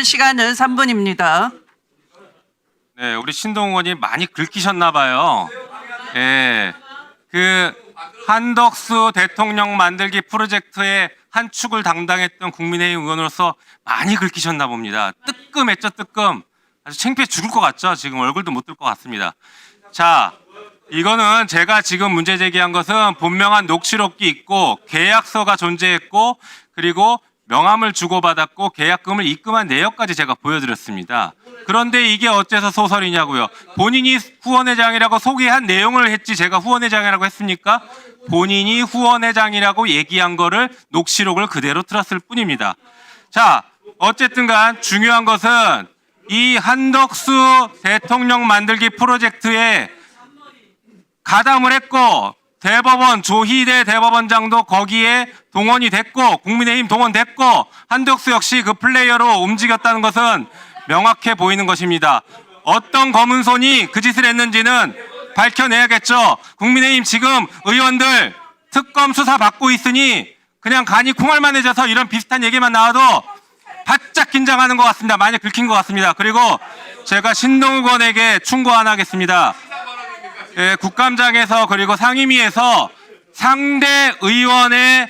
시간은 3분입니다. 네, 우리 신동욱 의원이 많이 긁히셨나 봐요. 예, 그 한덕수 대통령 만들기 프로젝트의 한 축을 담당했던 국민의힘 의원으로서 많이 긁히셨나 봅니다. 뜨끔했죠, 뜨끔. 아주 창피해 죽을 것 같죠? 지금 얼굴도 못 들 것 같습니다. 자, 이거는 제가 지금 문제 제기한 것은 분명한 녹취록이 있고 계약서가 존재했고 그리고 명함을 주고받았고 계약금을 입금한 내역까지 제가 보여드렸습니다. 그런데 이게 어째서 소설이냐고요. 본인이 후원회장이라고 소개한 내용을 했지 제가 후원회장이라고 했습니까? 본인이 후원회장이라고 얘기한 거를 녹취록을 그대로 틀었을 뿐입니다. 자, 어쨌든 간 중요한 것은 이 한덕수 대통령 만들기 프로젝트에 가담을 했고 대법원 조희대 대법원장도 거기에 동원이 됐고 국민의힘 동원됐고 한덕수 역시 그 플레이어로 움직였다는 것은 명확해 보이는 것입니다. 어떤 검은 손이 그 짓을 했는지는 밝혀내야겠죠. 국민의힘 지금 의원들 특검 수사 받고 있으니 그냥 간이 콩알만해져서 이런 비슷한 얘기만 나와도 바짝 긴장하는 것 같습니다. 많이 긁힌 것 같습니다. 그리고 제가 신동욱 의원에게 충고 하나 하겠습니다. 예, 국감장에서 그리고 상임위에서 상대 의원의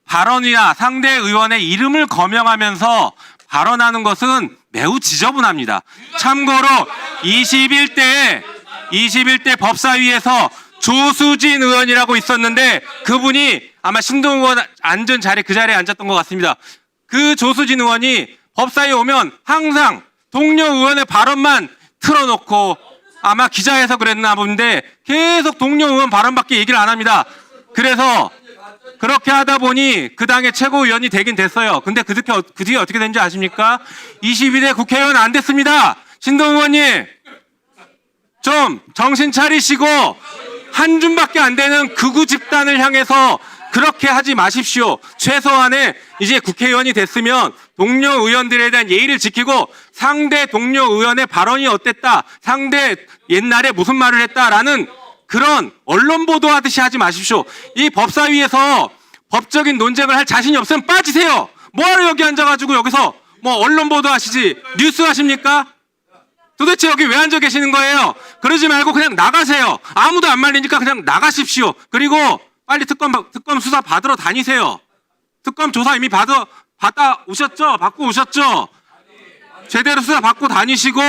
발언이나 상대 의원의 이름을 거명하면서 발언하는 것은 매우 지저분합니다. 참고로 21대 법사위에서 조수진 의원이라고 있었는데 그분이 아마 신동욱 의원 앉은 자리 그 자리에 앉았던 것 같습니다. 그 조수진 의원이 법사위에 오면 항상 동료 의원의 발언만 틀어놓고 아마 기자회에서 그랬나 본데 계속 동료 의원 발언밖에 얘기를 안 합니다. 그래서 그렇게 하다 보니 그 당의 최고위원이 되긴 됐어요. 근데 그 뒤에 어떻게 된지 아십니까? 22대 국회의원 안 됐습니다. 신동욱 의원님 좀 정신 차리시고 한 줌밖에 안 되는 극우 집단을 향해서 그렇게 하지 마십시오. 최소한의 이제 국회의원이 됐으면 동료 의원들에 대한 예의를 지키고 상대 동료 의원의 발언이 어땠다, 상대 옛날에 무슨 말을 했다라는 그런 언론 보도하듯이 하지 마십시오. 이 법사위에서 법적인 논쟁을 할 자신이 없으면 빠지세요. 뭐하러 여기 앉아가지고 여기서 뭐 언론 보도하시지 뉴스 하십니까? 도대체 여기 왜 앉아 계시는 거예요? 그러지 말고 그냥 나가세요. 아무도 안 말리니까 그냥 나가십시오. 그리고 빨리 특검 수사 받으러 다니세요. 특검 조사 이미 받고 오셨죠? 제대로 수사 받고 다니시고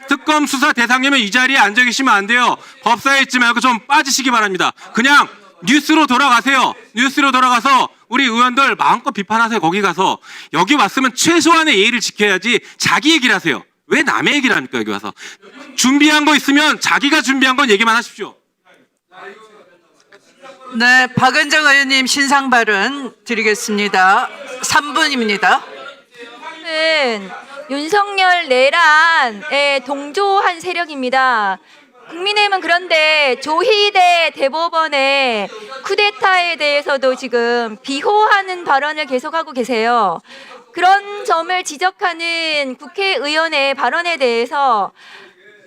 특검 수사 대상이면 이 자리에 앉아 계시면 안 돼요. 법사위에 있지 말고 좀 빠지시기 바랍니다. 그냥 뉴스로 돌아가세요. 뉴스로 돌아가서 우리 의원들 마음껏 비판하세요. 거기 가서. 여기 왔으면 최소한의 예의를 지켜야지 자기 얘기를 하세요. 왜 남의 얘기를 합니까? 여기 와서. 준비한 거 있으면 자기가 준비한 건 얘기만 하십시오. 네, 박은정 의원님 신상 발언 드리겠습니다. 3분입니다. 윤석열 내란에 동조한 세력입니다. 국민의힘은 그런데 조희대 대법원의 쿠데타에 대해서도 지금 비호하는 발언을 계속하고 계세요. 그런 점을 지적하는 국회의원의 발언에 대해서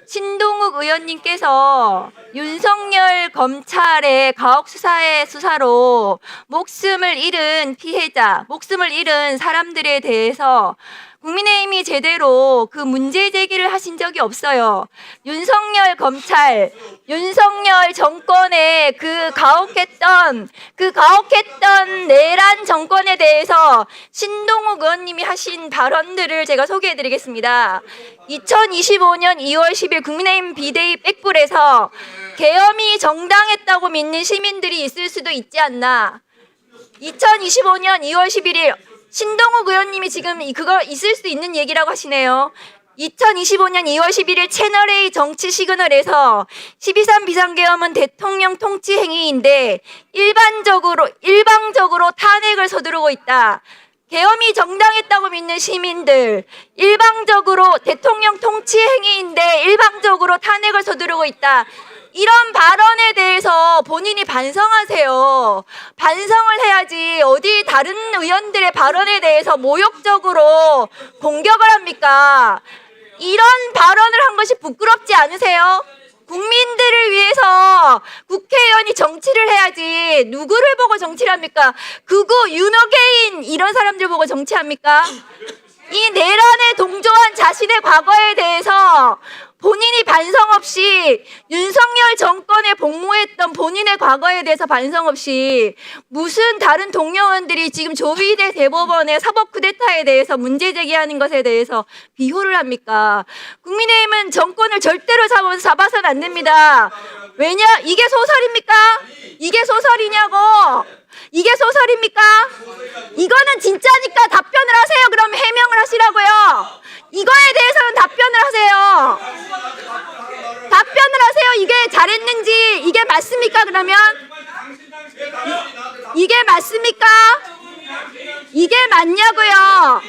신동욱 의원님께서 윤석열 검찰의 가혹 수사로 목숨을 잃은 피해자, 목숨을 잃은 사람들에 대해서 국민의힘이 제대로 그 문제 제기를 하신 적이 없어요. 윤석열 검찰, 윤석열 정권의 그 가혹했던 내란 정권에 대해서 신동욱 의원님이 하신 발언들을 제가 소개해드리겠습니다. 2025년 2월 10일 국민의힘 비대위 백불에서 계엄이 정당했다고 믿는 시민들이 있을 수도 있지 않나. 2025년 2월 11일 신동욱 의원님이 지금 그거 있을 수 있는 얘기라고 하시네요. 2025년 2월 11일 채널A 정치 시그널에서 12.3 비상계엄은 대통령 통치 행위인데 일방적으로 탄핵을 서두르고 있다. 계엄이 정당했다고 믿는 시민들, 일방적으로 대통령 통치 행위인데 일방적으로 탄핵을 서두르고 있다. 이런 발언에 대해서 본인이 반성하세요. 반성을 해야지 어디 다른 의원들의 발언에 대해서 모욕적으로 공격을 합니까? 이런 발언을 한 것이 부끄럽지 않으세요? 국민들을 위해서 국회의원이 정치를 해야지 누구를 보고 정치를 합니까? 극우, 윤호개인 이런 사람들 보고 정치합니까? 이 내란에 동조한 자신의 과거에 대해서 본인이 반성 없이 윤석열 정권에 복무했던 본인의 과거에 대해서 반성 없이 무슨 다른 동료원들이 지금 조희대 대법원의 사법 쿠데타에 대해서 문제 제기하는 것에 대해서 비호를 합니까? 국민의힘은 정권을 절대로 잡아서는 안 됩니다. 왜냐? 이게 소설입니까? 이게 소설이냐고! 이게 소설입니까? 이거는 진짜니까 답변을 하세요. 그럼 해명을 하시라고요. 이거에 대해서는 답변을 하세요. 답변을 하세요. 이게 잘했는지 이게 맞습니까? 그러면 이게 맞습니까? 이게 맞냐고요.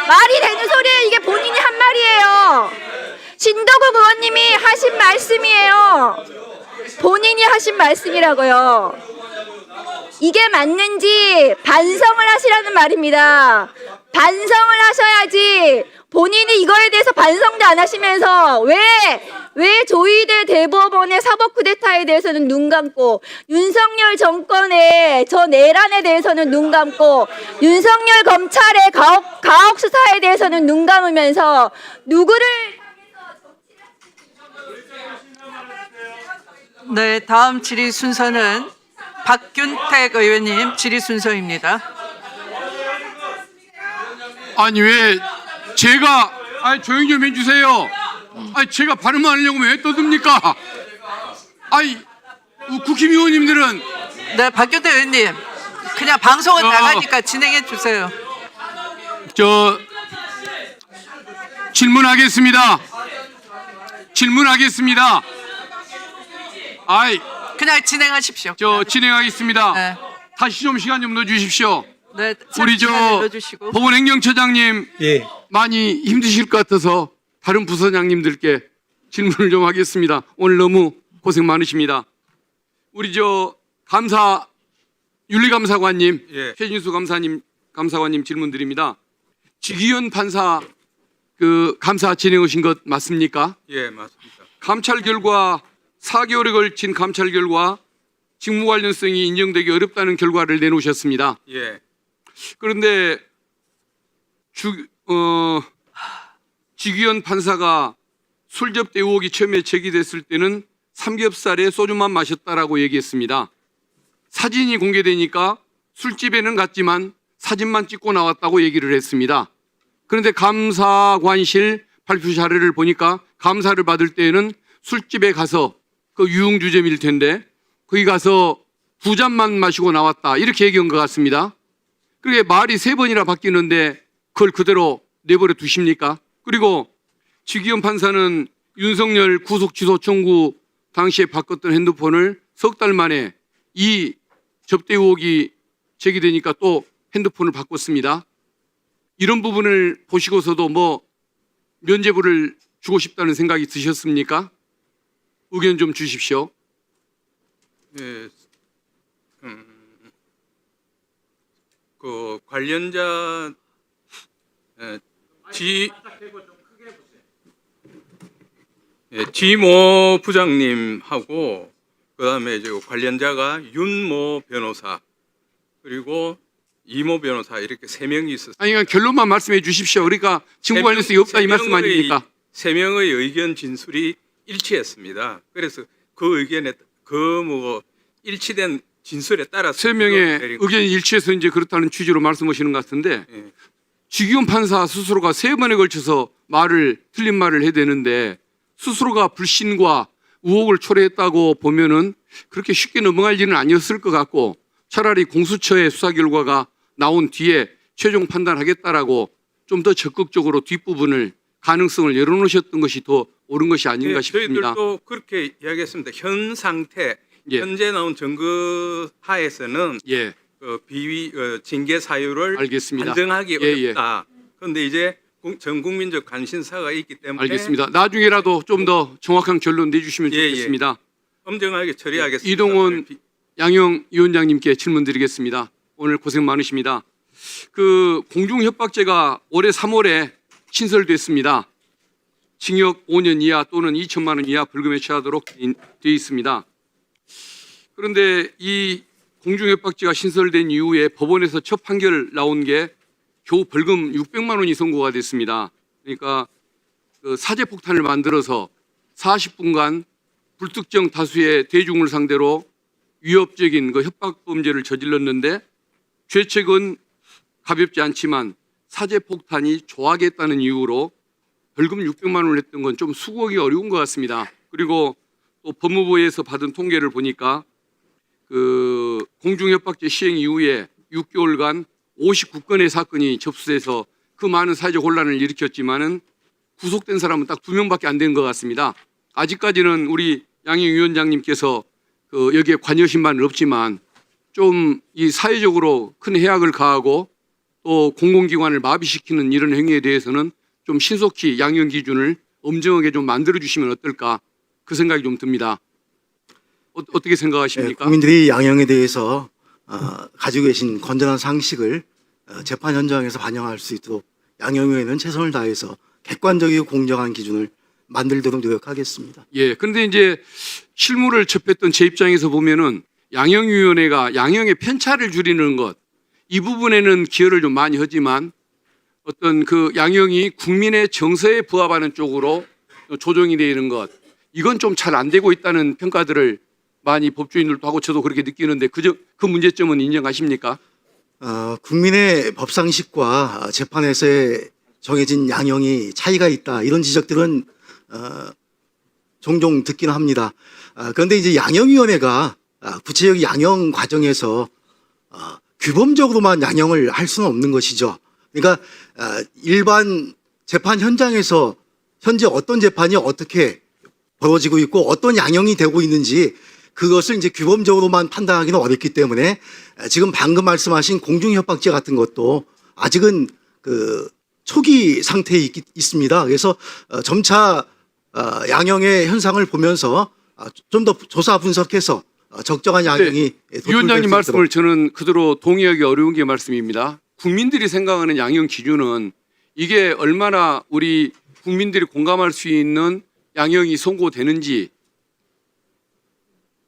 말이 되는 소리예요. 이게 본인이 한 말이에요. 신동욱 의원님이 하신 말씀이에요. 본인이 하신 말씀이라고요. 이게 맞는지 반성을 하시라는 말입니다. 반성을 하셔야지 본인이 이거에 대해서 반성도 안 하시면서 왜 조희대 대법원의 사법 쿠데타에 대해서는 눈 감고 윤석열 정권의 저 내란에 대해서는 눈 감고 윤석열 검찰의 가혹 수사에 대해서는 눈 감으면서 누구를 네, 다음 질의 순서는 박균택 의원님 질의 순서입니다. 아니 왜 제가 조용 좀 해주세요. 제가 발언하려고 왜 떠듭니까? 국힘의원님들은 네, 박균택 의원님 그냥 방송은 나가니까 진행해 주세요. 질문하겠습니다. 그냥 진행하십시오. 진행하겠습니다. 네. 다시 좀 시간 좀 넣어주십시오. 네, 우리 시간을 넣어주시고. 법원행정처장님 예. 많이 힘드실 것 같아서 다른 부서장님들께 질문을 좀 하겠습니다. 오늘 너무 고생 많으십니다. 우리 윤리감사관님, 예. 최진수 감사관님 질문 드립니다. 지기현 판사 감사 진행하신 것 맞습니까? 예, 맞습니다. 감찰 결과 4개월에 걸친 감찰 결과 직무 관련성이 인정되기 어렵다는 결과를 내놓으셨습니다. 예. 그런데 지기현 판사가 술 접대 의혹이 처음에 제기됐을 때는 삼겹살에 소주만 마셨다라고 얘기했습니다. 사진이 공개되니까 술집에는 갔지만 사진만 찍고 나왔다고 얘기를 했습니다. 그런데 감사관실 발표 자료를 보니까 감사를 받을 때에는 술집에 가서 그 유흥주점일 텐데 거기 가서 2잔만 마시고 나왔다 이렇게 얘기한 것 같습니다. 그게 말이 3번이나 바뀌는데 그걸 그대로 내버려 두십니까? 그리고 지기현 판사는 윤석열 구속 취소 청구 당시에 바꿨던 핸드폰을 석 달 만에 이 접대 의혹이 제기되니까 또 핸드폰을 바꿨습니다. 이런 부분을 보시고서도 면죄부를 주고 싶다는 생각이 드셨습니까? 의견 좀 주십시오. 예. 그 관련자 지모 부장님하고 그다음에 이제 관련자가 윤모 변호사 그리고 이모 변호사 이렇게 3명이 있었어요. 그러니까 결론만 말씀해 주십시오. 그러니까 직무 관련성이 없다 이 말씀 아닙니까? 3명의 의견 진술이 일치했습니다. 그래서 그 의견에 일치된 진술에 따라서 3명의 의견이 일치해서 이제 그렇다는 취지로 말씀하시는 것 같은데 예. 지기현 판사 스스로가 3번에 걸쳐서 틀린 말을 해야 되는데 스스로가 불신과 의혹을 초래했다고 보면은 그렇게 쉽게 넘어갈 일은 아니었을 것 같고 차라리 공수처의 수사 결과가 나온 뒤에 최종 판단하겠다라고 좀 더 적극적으로 뒷부분을 가능성을 열어놓으셨던 것이 더 옳은 것이 아닌가 싶습니다. 저희들도 그렇게 이야기했습니다. 현 상태, 예. 현재 나온 증거 하에서는 예, 징계 사유를 알겠습니다. 반증하기 예, 예. 어렵다. 그런데 이제 전 국민적 관심사가 있기 때문에 알겠습니다. 나중에라도 좀 더 정확한 결론 내주시면 예, 예. 좋겠습니다. 엄정하게 처리하겠습니다. 이동원 양영 위원장님께 질문드리겠습니다. 오늘 고생 많으십니다. 공중협박죄가 올해 3월에 신설됐습니다. 징역 5년 이하 또는 2천만 원 이하 벌금에 처하도록 되어 있습니다. 그런데 이 공중협박죄가 신설된 이후에 법원에서 첫 판결 나온 게 겨우 벌금 600만 원이 선고가 됐습니다. 그러니까 그 사제 폭탄을 만들어서 40분간 불특정 다수의 대중을 상대로 위협적인 그 협박 범죄를 저질렀는데 죄책은 가볍지 않지만 사제 폭탄이 조작했다는 이유로 벌금 600만 원을 했던 건 좀 수긍하기 어려운 것 같습니다. 그리고 또 법무부에서 받은 통계를 보니까 그 공중협박죄 시행 이후에 6개월간 59건의 사건이 접수돼서 그 많은 사회적 혼란을 일으켰지만은 구속된 사람은 딱 2명밖에 안 된 것 같습니다. 아직까지는 우리 양영 위원장님께서 그 여기에 관여하신 바는 없지만 좀 이 사회적으로 큰 해악을 가하고 또 공공기관을 마비시키는 이런 행위에 대해서는 좀 신속히 양형 기준을 엄정하게 좀 만들어 주시면 어떨까 그 생각이 좀 듭니다. 어떻게 생각하십니까? 국민들이 양형에 대해서 가지고 계신 건전한 상식을 재판 현장에서 반영할 수 있도록 양형위원회는 최선을 다해서 객관적이고 공정한 기준을 만들도록 노력하겠습니다. 예. 그런데 이제 실무를 접했던 제 입장에서 보면은 양형위원회가 양형의 편차를 줄이는 것, 이 부분에는 기여를 좀 많이 하지만 어떤 그 양형이 국민의 정서에 부합하는 쪽으로 조정이 되는 것, 이건 좀 잘 안 되고 있다는 평가들을 많이 법조인들도 하고 저도 그렇게 느끼는데 그 문제점은 인정하십니까? 국민의 법상식과 재판에서의 정해진 양형이 차이가 있다, 이런 지적들은 종종 듣기는 합니다. 그런데 이제 양형위원회가 구체적 양형 과정에서 규범적으로만 양형을 할 수는 없는 것이죠. 그러니까 일반 재판 현장에서 현재 어떤 재판이 어떻게 벌어지고 있고 어떤 양형이 되고 있는지 그것을 이제 규범적으로만 판단하기는 어렵기 때문에 지금 방금 말씀하신 공중협박죄 같은 것도 아직은 그 초기 상태에 있습니다. 그래서 점차 양형의 현상을 보면서 좀 더 조사 분석해서 적정한 양형이 위원장님 말씀을 저는 그대로 동의하기 어려운 게 말씀입니다. 국민들이 생각하는 양형 기준은 이게 얼마나 우리 국민들이 공감할 수 있는 양형이 선고되는지,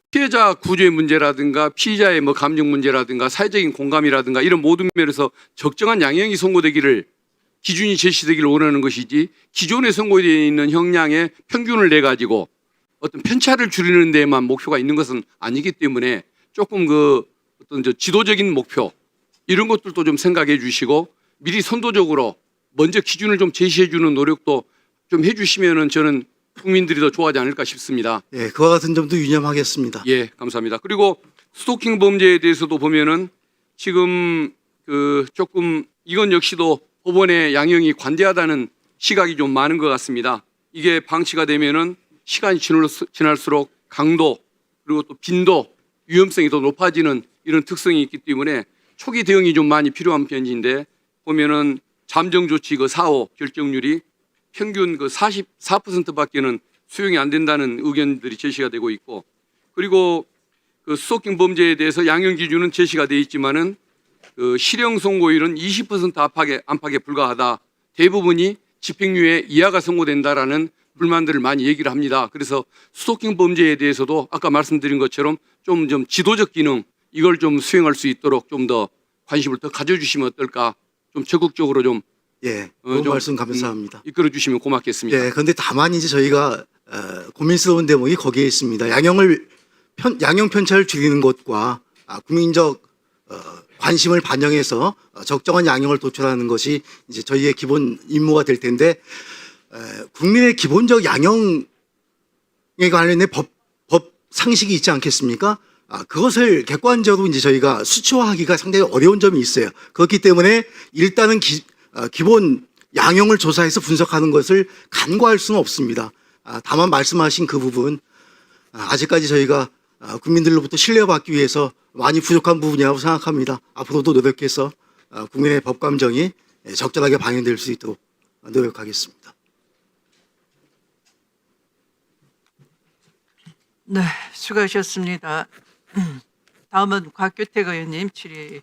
피해자 구조의 문제라든가 피의자의 뭐 감정 문제라든가 사회적인 공감이라든가 이런 모든 면에서 적정한 양형이 선고되기를 기준이 제시되기를 원하는 것이지 기존에 선고되어 있는 형량의 평균을 내 가지고 어떤 편차를 줄이는 데에만 목표가 있는 것은 아니기 때문에 조금 그 어떤 저 지도적인 목표 이런 것들도 좀 생각해 주시고 미리 선도적으로 먼저 기준을 좀 제시해 주는 노력도 좀 해 주시면은 저는 국민들이 더 좋아하지 않을까 싶습니다. 예, 그와 같은 점도 유념하겠습니다. 예, 감사합니다. 그리고 스토킹 범죄에 대해서도 보면은 지금 그 조금 이건 역시도 법원의 양형이 관대하다는 시각이 좀 많은 것 같습니다. 이게 방치가 되면은 시간이 지날수록 강도 그리고 또 빈도, 위험성이 더 높아지는 이런 특성이 있기 때문에 초기 대응이 좀 많이 필요한 편인데 보면은 잠정 조치 그 4호 결정률이 평균 그 44%밖에는 수용이 안 된다는 의견들이 제시가 되고 있고, 그리고 그 스토킹 범죄에 대해서 양형 기준은 제시가 돼 있지만은 그 실형 선고율은 20% 안팎에 불과하다. 대부분이 집행유예 이하가 선고된다라는 불만들을 많이 얘기를 합니다. 그래서 스토킹 범죄에 대해서도 아까 말씀드린 것처럼 좀 지도적 기능 이걸 좀 수행할 수 있도록 좀 더 관심을 더 가져주시면 어떨까? 좀 적극적으로 좀 예, 그 좀, 말씀 감사합니다. 이끌어 주시면 고맙겠습니다. 예, 그런데 다만 이제 저희가 고민스러운 대목이 거기에 있습니다. 양형 편차를 줄이는 것과 국민적 관심을 반영해서 적정한 양형을 도출하는 것이 이제 저희의 기본 임무가 될 텐데, 국민의 기본적 양형에 관련된 법 상식이 있지 않겠습니까? 그것을 객관적으로 이제 저희가 수치화하기가 상당히 어려운 점이 있어요. 그렇기 때문에 일단은 기본 양형을 조사해서 분석하는 것을 간과할 수는 없습니다. 다만 말씀하신 그 부분 아직까지 저희가 국민들로부터 신뢰받기 위해서 많이 부족한 부분이라고 생각합니다. 앞으로도 노력해서 국민의 법 감정이 적절하게 반영될 수 있도록 노력하겠습니다. 네, 수고하셨습니다. 다음은 곽규택 의원님 질의